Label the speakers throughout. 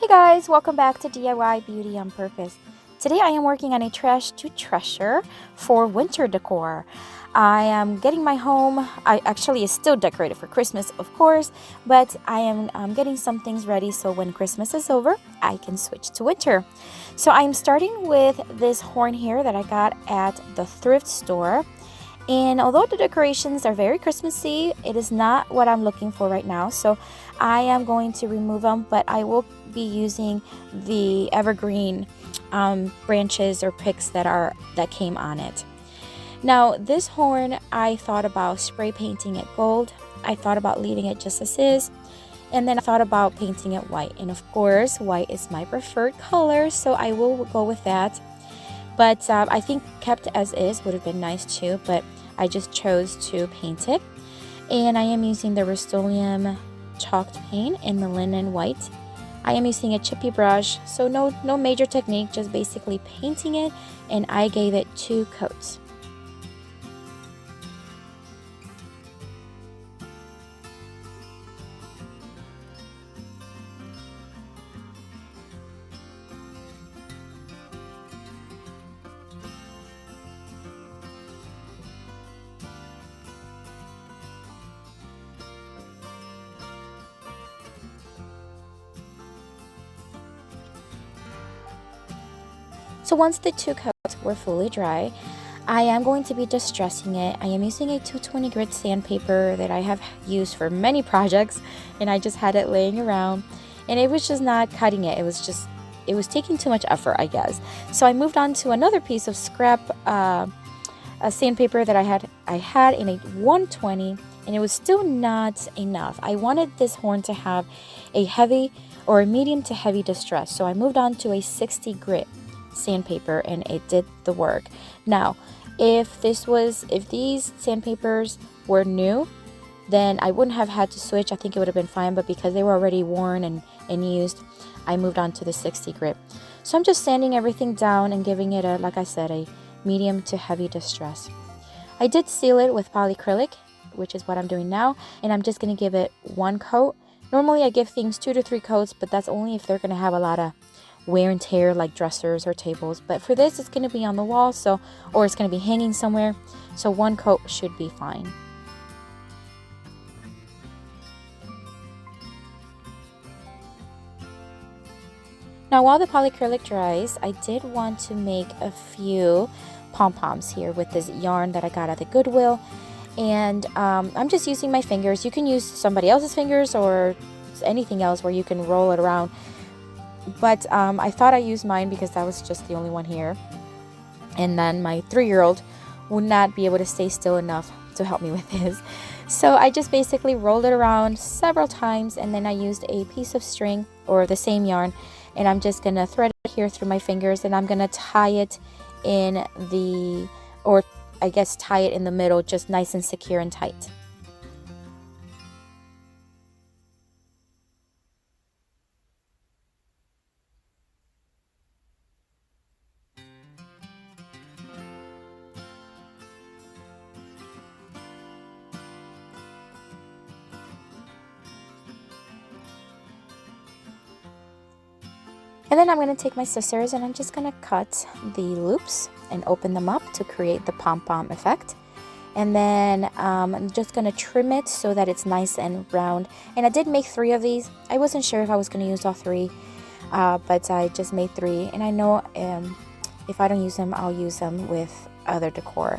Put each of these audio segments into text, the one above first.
Speaker 1: Hey guys, welcome back to DIY Beauty on Purpose. Today I am working on a trash to treasure for winter decor. I am getting my home, it's still decorated for Christmas of course, but I am getting some things ready so when Christmas is over, I can switch to winter. So I'm starting with this horn here that I got at the thrift store. And although the decorations are very Christmassy, it is not what I'm looking for right now. So I am going to remove them, but I will be using the evergreen branches or picks that came on it. Now this horn, I thought about spray painting it gold. I thought about leaving it just as is. And then I thought about painting it white. And of course, white is my preferred color, so I will go with that. But I think kept as is would have been nice too, but I just chose to paint it. And I am using the Rust-Oleum Chalk paint in the linen white. I am using a chippy brush, so no major technique, just basically painting it, and I gave it 2 coats. So once the 2 coats were fully dry, I am going to be distressing it. I am using a 220 grit sandpaper that I have used for many projects, and I just had it laying around, and it was just not cutting it. It was taking too much effort, I guess. So I moved on to another piece of scrap a sandpaper that I had in a 120, and it was still not enough. I wanted this horn to have a heavy or a medium to heavy distress, so I moved on to a 60 grit sandpaper, and it did the work. Now, if these sandpapers were new, then I wouldn't have had to switch. I think it would have been fine, but because they were already worn and used, I moved on to the 60 grit. So I'm just sanding everything down and giving it a, like I said, a medium to heavy distress. I did seal it with polyacrylic, which is what I'm doing now, and I'm just going to give it 1 coat. Normally I give things 2 to 3 coats, but that's only if they're going to have a lot of wear and tear like dressers or tables. But for this, it's going to be on the wall, or it's going to be hanging somewhere, so 1 coat should be fine. Now while the polyacrylic dries, I did want to make a few pom-poms here with this yarn that I got at the Goodwill, and I'm just using my fingers. You can use somebody else's fingers or anything else where you can roll it around. But I thought I used mine because that was just the only one here. And then my 3-year-old would not be able to stay still enough to help me with this. So I just basically rolled it around several times, and then I used a piece of string or the same yarn, and I'm just going to thread it here through my fingers, and I'm going to tie it in tie it in the middle, just nice and secure and tight. And then I'm going to take my scissors and I'm just going to cut the loops and open them up to create the pom-pom effect. And then I'm just going to trim it so that it's nice and round. And I did make 3 of these. I wasn't sure if I was going to use all 3, but I just made 3. And I know if I don't use them, I'll use them with other decor.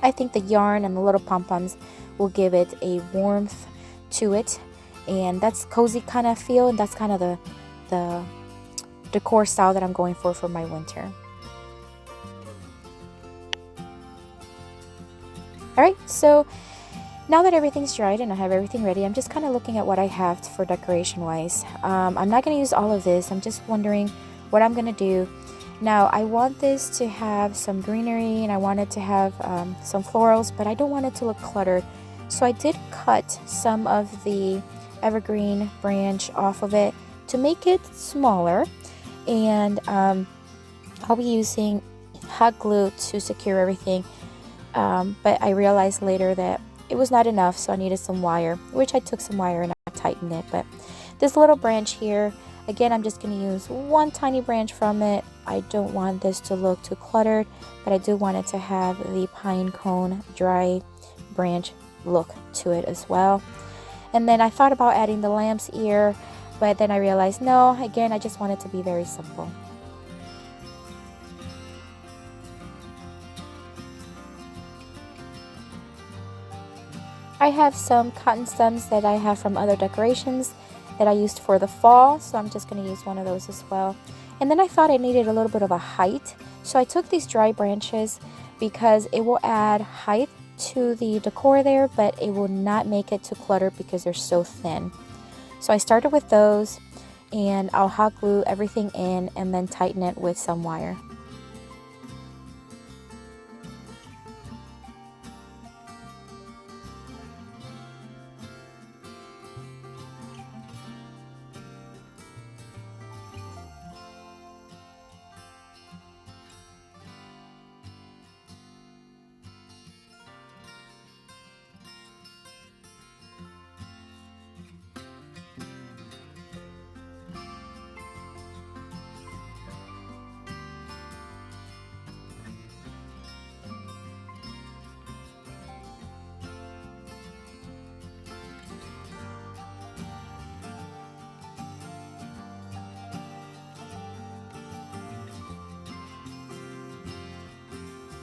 Speaker 1: I think the yarn and the little pom-poms will give it a warmth to it. And that's cozy kind of feel, and that's kind of the decor style that I'm going for my winter. Alright, so now that everything's dried and I have everything ready, I'm just kind of looking at what I have for decoration wise. I'm not going to use all of this. I'm just wondering what I'm going to do. Now I want this to have some greenery, and I want it to have some florals, but I don't want it to look cluttered. So I did cut some of the evergreen branch off of it to make it smaller, and I'll be using hot glue to secure everything, but I realized later that it was not enough, so I needed some wire, which I took some wire and I tightened it. But This little branch here, again, I'm just going to use one tiny branch from it. I don't want this to look too cluttered, but I do want it to have the pine cone dry branch look to it as well. And then I thought about adding the lamb's ear, but then I realized no, again, I just want it to be very simple. I have some cotton stems that I have from other decorations that I used for the fall, so I'm just going to use one of those as well. And then I thought I needed a little bit of a height, so I took these dry branches because it will add height to the decor there, but it will not make it too cluttered because they're so thin. So I started with those, and I'll hot glue everything in and then tighten it with some wire.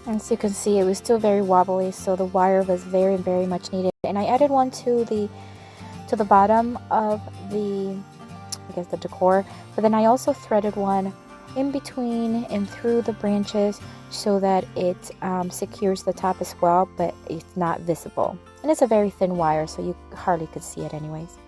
Speaker 1: As you can see, it was still very wobbly, so the wire was very, very much needed. And I added one to the bottom of the, I guess, the decor, but then I also threaded one in between and through the branches so that it secures the top as well, but it's not visible. And it's a very thin wire, so you hardly could see it anyways.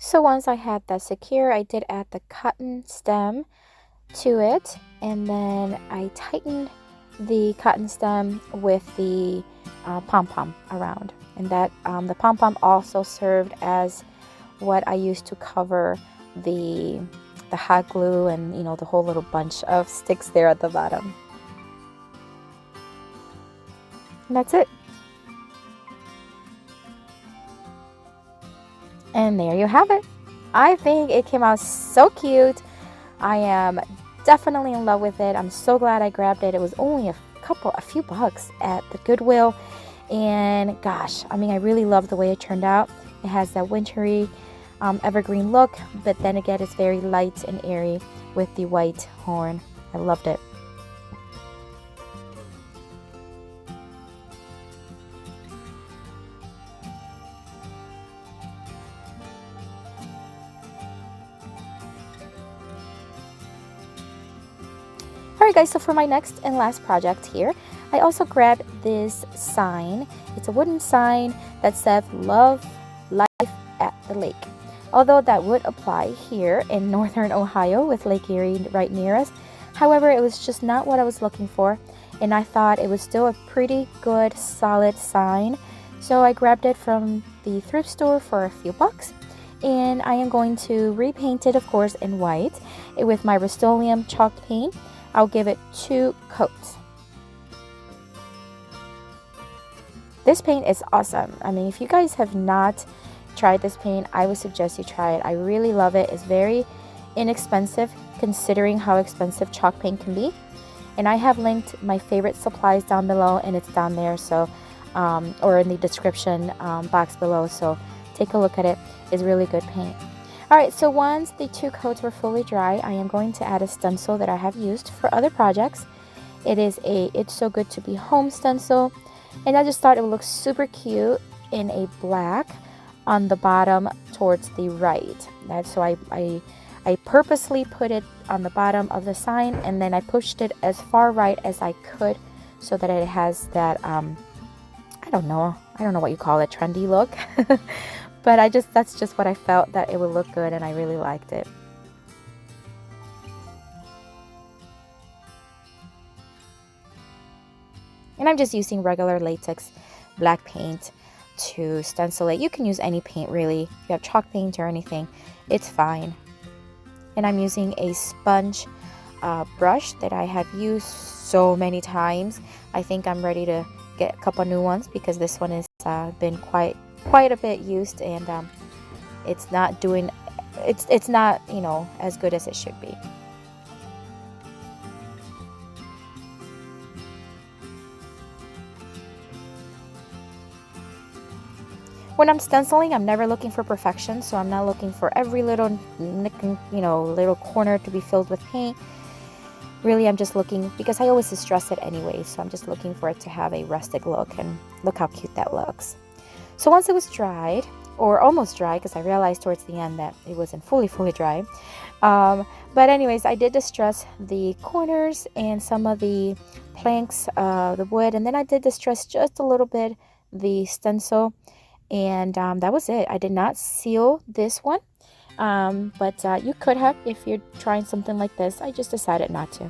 Speaker 1: So once I had that secure, I did add the cotton stem to it, and then I tightened the cotton stem with the pom-pom around, and that the pom-pom also served as what I used to cover the hot glue and, you know, the whole little bunch of sticks there at the bottom. And that's it. And there you have it. I think it came out so cute. I am definitely in love with it. I'm so glad I grabbed it. It was only a few bucks at the Goodwill. And gosh, I mean, I really love the way it turned out. It has that wintry evergreen look, but then again, it's very light and airy with the white horn. I loved it. Alright guys, so for my next and last project here, I also grabbed this sign. It's a wooden sign that says "Love Life at the Lake." Although that would apply here in northern Ohio with Lake Erie right near us. However, it was just not what I was looking for, and I thought it was still a pretty good solid sign. So I grabbed it from the thrift store for a few bucks, and I am going to repaint it, of course, in white with my Rust-Oleum Chalk paint. I'll give it 2 coats. This paint is awesome. I mean, if you guys have not tried this paint, I would suggest you try it. I really love it. It's very inexpensive considering how expensive chalk paint can be. And I have linked my favorite supplies down below, and it's down there, so or in the description box below, so take a look at it. It's really good paint. Alright, so once the 2 coats were fully dry, I am going to add a stencil that I have used for other projects. It is a It's So Good to Be Home stencil, and I just thought it would look super cute in a black on the bottom towards the right. So I purposely put it on the bottom of the sign, and then I pushed it as far right as I could so that it has that I don't know what you call it, trendy look. But that's just what I felt that it would look good, and I really liked it. And I'm just using regular latex black paint to stencil it. You can use any paint really. If you have chalk paint or anything, it's fine. And I'm using a sponge brush that I have used so many times. I think I'm ready to get a couple new ones because this one has been quite a bit used, and it's not doing it's not, you know, as good as it should be. When I'm stenciling, I'm never looking for perfection, so I'm not looking for every little nick, you know, little corner to be filled with paint. Really, I'm just looking, because I always distress it anyway, so I'm just looking for it to have a rustic look, and look how cute that looks. So once it was dried, or almost dry, because I realized towards the end that it wasn't fully dry. But anyways, I did distress the corners and some of the planks, the wood, and then I did distress just a little bit the stencil, and that was it. I did not seal this one, but you could have if you're trying something like this. I just decided not to.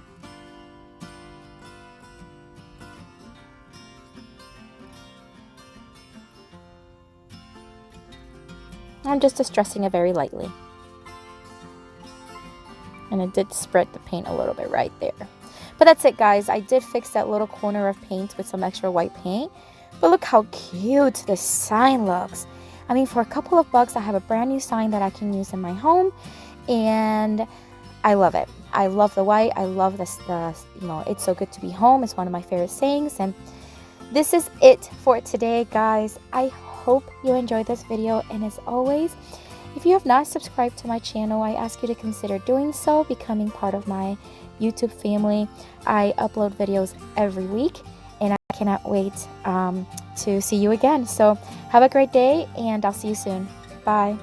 Speaker 1: I'm just distressing it very lightly. And it did spread the paint a little bit right there. But that's it, guys. I did fix that little corner of paint with some extra white paint. But look how cute this sign looks. I mean, for a couple of bucks, I have a brand new sign that I can use in my home. And I love it. I love the white. I love the you know, it's so good to be home. It's one of my favorite sayings. And this is it for today, guys. I hope you enjoyed this video, and as always, if you have not subscribed to my channel, I ask you to consider doing so, becoming part of my YouTube family. I upload videos every week, and I cannot wait to see you again. So have a great day, and I'll see you soon. Bye.